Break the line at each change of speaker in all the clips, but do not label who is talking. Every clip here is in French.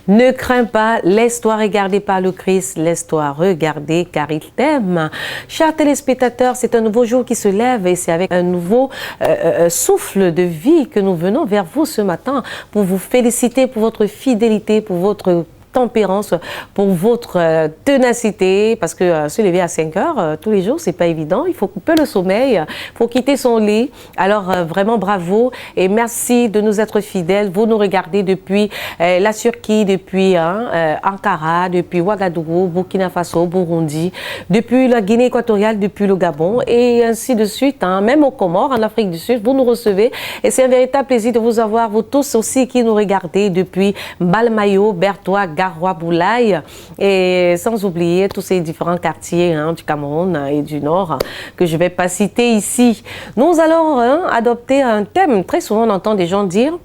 Ne crains pas, laisse-toi regarder par le Christ, laisse-toi regarder car il t'aime. Chers téléspectateurs, c'est un nouveau jour qui se lève et c'est avec un nouveau souffle de vie que nous venons vers vous ce matin pour vous féliciter pour votre fidélité, pour votre tempérance, pour votre ténacité, parce que se lever à 5 heures tous les jours, c'est pas évident. Il faut couper le sommeil, il faut quitter son lit. Alors vraiment bravo et merci de nous être fidèles. Vous nous regardez depuis la Turquie, depuis Ankara, depuis Ouagadougou, Burkina Faso, Burundi, depuis la Guinée équatoriale, depuis le Gabon et ainsi de suite. Même aux Comores, en Afrique du Sud, vous nous recevez et c'est un véritable plaisir de vous avoir, vous tous aussi qui nous regardez depuis Balmayo, Bertois, Garoua, Boulaye et sans oublier tous ces différents quartiers du Cameroun et du Nord que je ne vais pas citer ici. Nous allons adopter un thème. Très souvent on entend des gens dire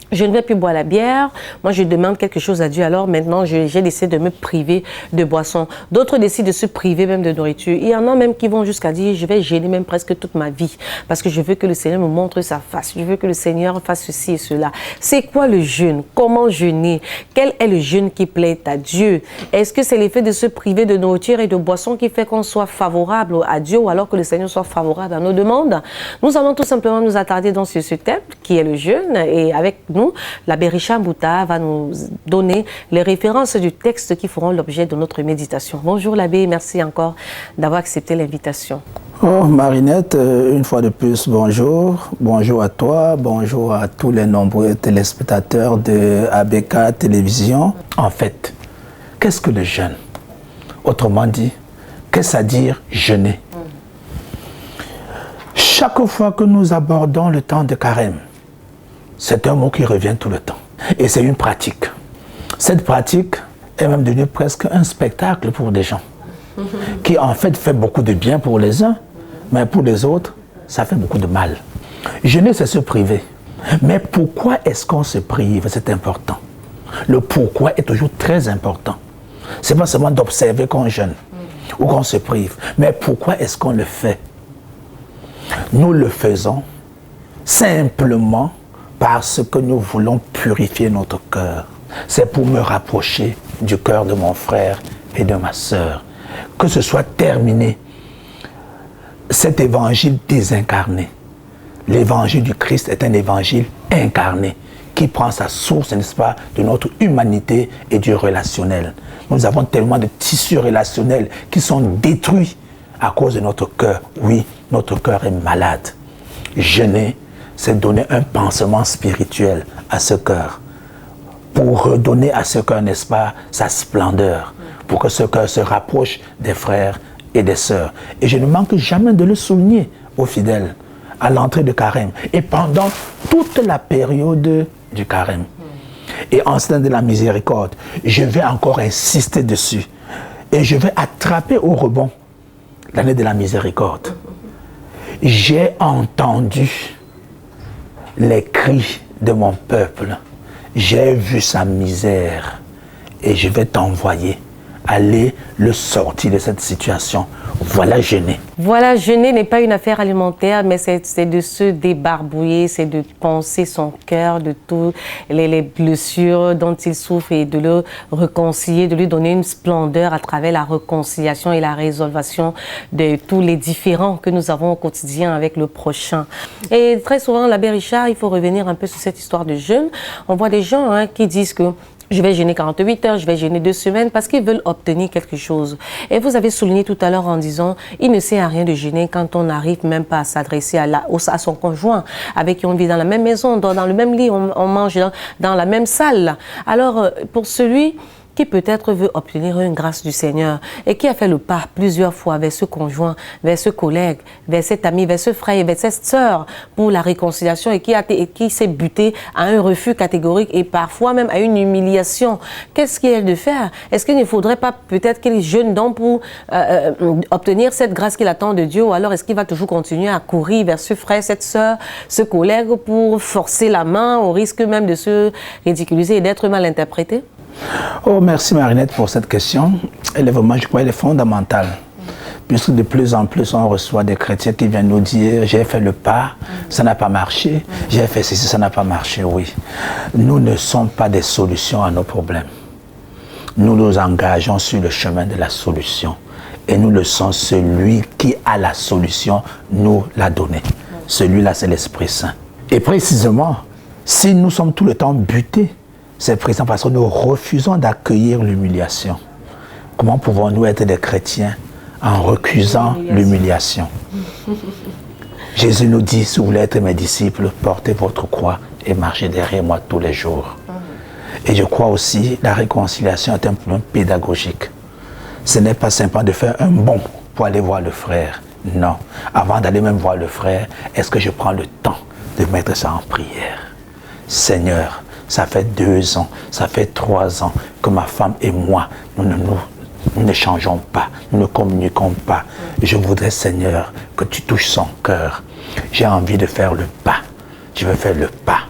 je ne vais plus boire la bière. Moi, je demande quelque chose à Dieu. Alors maintenant, j'ai décidé de me priver de boissons. D'autres décident de se priver même de nourriture. Il y en a même qui vont jusqu'à dire, je vais jeûner même presque toute ma vie. Parce que je veux que le Seigneur me montre sa face. Je veux que le Seigneur fasse ceci et cela. C'est quoi le jeûne? Comment jeûner? Quel est le jeûne qui plaît à Dieu? Est-ce que c'est l'effet de se priver de nourriture et de boissons qui fait qu'on soit favorable à Dieu ou alors que le Seigneur soit favorable à nos demandes? Nous allons tout simplement nous attarder dans ce thème qui est le jeûne et avec nous, l'abbé Richard Mbouta va nous donner les références du texte qui feront l'objet de notre méditation. Bonjour l'abbé, merci encore d'avoir accepté l'invitation.
Oh Marinette, une fois de plus, bonjour. Bonjour à toi, bonjour à tous les nombreux téléspectateurs de ABK Télévision. En fait, qu'est-ce que le jeûne? Autrement dit, qu'est-ce à dire jeûner? Chaque fois que nous abordons le temps de carême, c'est un mot qui revient tout le temps. Et c'est une pratique. Cette pratique est même devenue presque un spectacle pour des gens. Qui en fait beaucoup de bien pour les uns, mais pour les autres, ça fait beaucoup de mal. Jeûner, c'est se priver. Mais pourquoi est-ce qu'on se prive? C'est important. Le pourquoi est toujours très important. C'est pas seulement d'observer qu'on jeûne ou qu'on se prive. Mais pourquoi est-ce qu'on le fait? Nous le faisons simplement parce que nous voulons purifier notre cœur. C'est pour me rapprocher du cœur de mon frère et de ma sœur. Que ce soit terminé, cet évangile désincarné. L'évangile du Christ est un évangile incarné qui prend sa source, n'est-ce pas, de notre humanité et du relationnel. Nous avons tellement de tissus relationnels qui sont détruits à cause de notre cœur. Oui, notre cœur est malade. Jeûner, c'est donner un pansement spirituel à ce cœur, pour redonner à ce cœur, n'est-ce pas, sa splendeur, pour que ce cœur se rapproche des frères et des sœurs. Et je ne manque jamais de le souligner aux fidèles, à l'entrée de carême, et pendant toute la période du carême. Et en ce temps de la miséricorde, je vais encore insister dessus, et je vais attraper au rebond l'année de la miséricorde. J'ai entendu les cris de mon peuple, j'ai vu sa misère et je vais t'envoyer aller le sortir de cette situation. Voilà jeûner.
Voilà, jeûner n'est pas une affaire alimentaire, mais c'est de se débarbouiller, c'est de penser son cœur, de toutes les blessures dont il souffre et de le réconcilier, de lui donner une splendeur à travers la réconciliation et la résolution de tous les différends que nous avons au quotidien avec le prochain. Et très souvent, l'abbé Richard, il faut revenir un peu sur cette histoire de jeûne. On voit des gens qui disent que je vais jeûner 48 heures, je vais jeûner 2 semaines parce qu'ils veulent obtenir quelque chose. Et vous avez souligné tout à l'heure en disant, il ne sert à rien de jeûner quand on n'arrive même pas à s'adresser à son conjoint, avec qui on vit dans la même maison, dans le même lit, on mange dans la même salle. Alors, pour celui qui peut-être veut obtenir une grâce du Seigneur et qui a fait le pas plusieurs fois vers ce conjoint, vers ce collègue, vers cet ami, vers ce frère, vers cette sœur pour la réconciliation et qui s'est buté à un refus catégorique et parfois même à une humiliation. Qu'est-ce qu'il y a de faire? Est-ce qu'il ne faudrait pas peut-être qu'il jeûne donc pour obtenir cette grâce qu'il attend de Dieu, ou alors est-ce qu'il va toujours continuer à courir vers ce frère, cette sœur, ce collègue pour forcer la main au risque même de se ridiculiser et d'être mal interprété?
Oh, merci Marinette pour cette question. Elle est vraiment, je crois, elle est fondamentale. puisque de plus en plus on reçoit des chrétiens qui viennent nous dire j'ai fait le pas, ça n'a pas marché, j'ai fait ceci, ça n'a pas marché. Oui, nous ne sommes pas des solutions à nos problèmes. Nous nous engageons sur le chemin de la solution et nous le sommes, celui qui a la solution nous l'a donné. Celui-là, c'est l'Esprit Saint. Et précisément, si nous sommes tout le temps butés, c'est précisément parce que nous refusons d'accueillir l'humiliation. Comment pouvons-nous être des chrétiens en recusant l'humiliation? Jésus nous dit, si vous voulez être mes disciples, portez votre croix et marchez derrière moi tous les jours. Et je crois aussi la réconciliation est un problème pédagogique. Ce n'est pas simplement de faire un bond pour aller voir le frère. Non. Avant d'aller même voir le frère, est-ce que je prends le temps de mettre ça en prière? Seigneur, ça fait 2 ans, ça fait 3 ans que ma femme et moi, nous ne changeons pas, nous ne communiquons pas. Je voudrais, Seigneur, que tu touches son cœur. J'ai envie de faire le pas. Je veux faire le pas.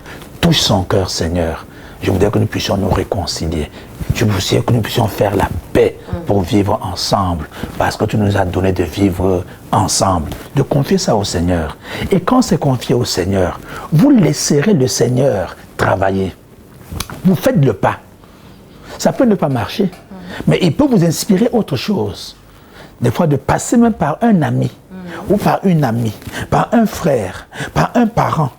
Touche son cœur, Seigneur. Je voudrais que nous puissions nous réconcilier. Je voudrais que nous puissions faire la paix pour vivre ensemble. Parce que tu nous as donné de vivre ensemble. De confier ça au Seigneur. Et quand c'est confié au Seigneur, vous laisserez le Seigneur travailler. Vous faites le pas. Ça peut ne pas marcher. Mais il peut vous inspirer autre chose. Des fois, de passer même par un ami, ou par une amie, par un frère, par un parent,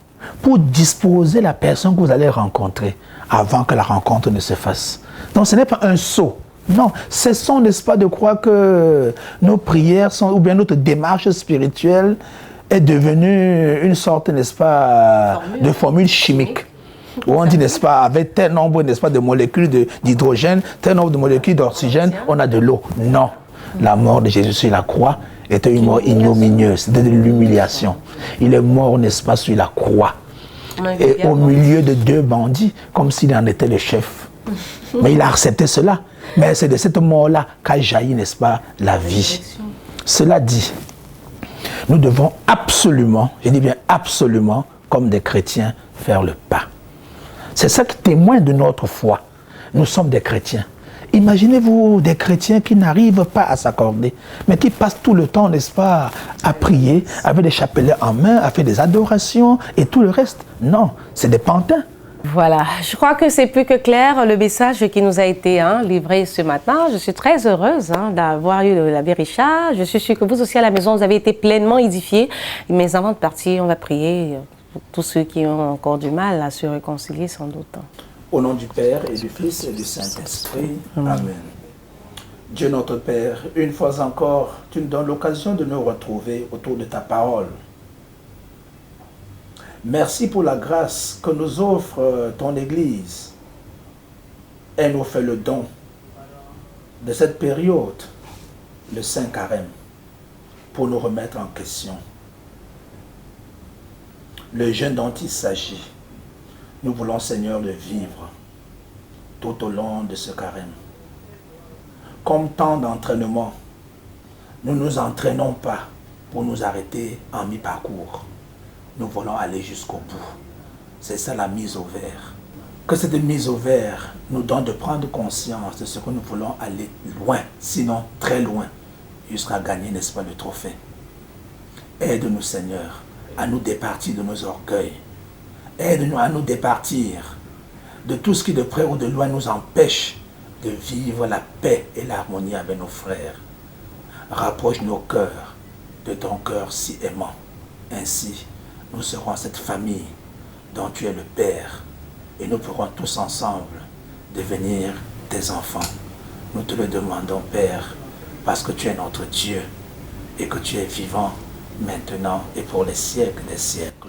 pour disposer la personne que vous allez rencontrer avant que la rencontre ne se fasse. Donc, ce n'est pas un saut. Non, cessons, n'est-ce pas, de croire que nos prières sont, ou bien notre démarche spirituelle est devenue une sorte, n'est-ce pas, de formule chimique. Où on dit, n'est-ce pas, avec tel nombre, n'est-ce pas, de molécules d'hydrogène, tel nombre de molécules d'oxygène, on a de l'eau. Non. La mort de Jésus sur la croix était une mort ignominieuse, c'était de l'humiliation. Il est mort, n'est-ce pas, sur la croix. Et au milieu de 2 bandits, comme s'il en était le chef. Mais il a accepté cela. Mais c'est de cette mort-là qu'a jailli, n'est-ce pas, la vie. Cela dit, nous devons absolument, je dis bien absolument, comme des chrétiens, faire le pas. C'est ça qui témoigne de notre foi. Nous sommes des chrétiens. Imaginez-vous des chrétiens qui n'arrivent pas à s'accorder, mais qui passent tout le temps, n'est-ce pas, à prier, avec des chapelets en main, à faire des adorations et tout le reste. Non, c'est des pantins.
Voilà, je crois que c'est plus que clair le message qui nous a été livré ce matin. Je suis très heureuse d'avoir eu l'abbé Richard. Je suis sûre que vous aussi à la maison, vous avez été pleinement édifiés. Mais avant de partir, on va prier pour tous ceux qui ont encore du mal à se réconcilier sans doute.
Au nom du Père et du Fils et du Saint-Esprit. Amen. Dieu notre Père, une fois encore, tu nous donnes l'occasion de nous retrouver autour de ta parole. Merci pour la grâce que nous offre ton Église. Elle nous fait le don de cette période, le Saint Carême, pour nous remettre en question. Le jeûne dont il s'agit, nous voulons, Seigneur, le vivre tout au long de ce carême. Comme tant d'entraînement, nous ne nous entraînons pas pour nous arrêter en mi-parcours. Nous voulons aller jusqu'au bout. C'est ça la mise au vert. Que cette mise au vert nous donne de prendre conscience de ce que nous voulons aller loin, sinon très loin, jusqu'à gagner, n'est-ce pas, le trophée. Aide-nous, Seigneur, à nous départir de nos orgueils. Aide-nous à nous départir de tout ce qui de près ou de loin nous empêche de vivre la paix et l'harmonie avec nos frères. Rapproche nos cœurs de ton cœur si aimant. Ainsi, nous serons cette famille dont tu es le Père et nous pourrons tous ensemble devenir tes enfants. Nous te le demandons, Père, parce que tu es notre Dieu et que tu es vivant maintenant et pour les siècles des siècles.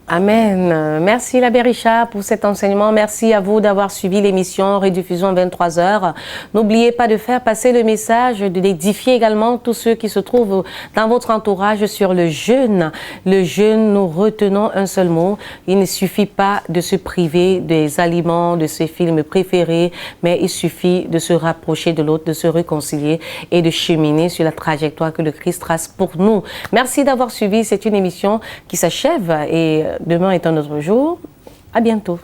Amen. Merci l'abbé Richard pour cet enseignement. Merci à vous d'avoir suivi l'émission Rediffusion 23h. N'oubliez pas de faire passer le message, de d'édifier également tous ceux qui se trouvent dans votre entourage sur le jeûne. Le jeûne, nous retenons un seul mot. Il ne suffit pas de se priver des aliments, de ses films préférés, mais il suffit de se rapprocher de l'autre, de se réconcilier et de cheminer sur la trajectoire que le Christ trace pour nous. Merci d'avoir suivi. C'est une émission qui s'achève et demain est un autre jour. À bientôt.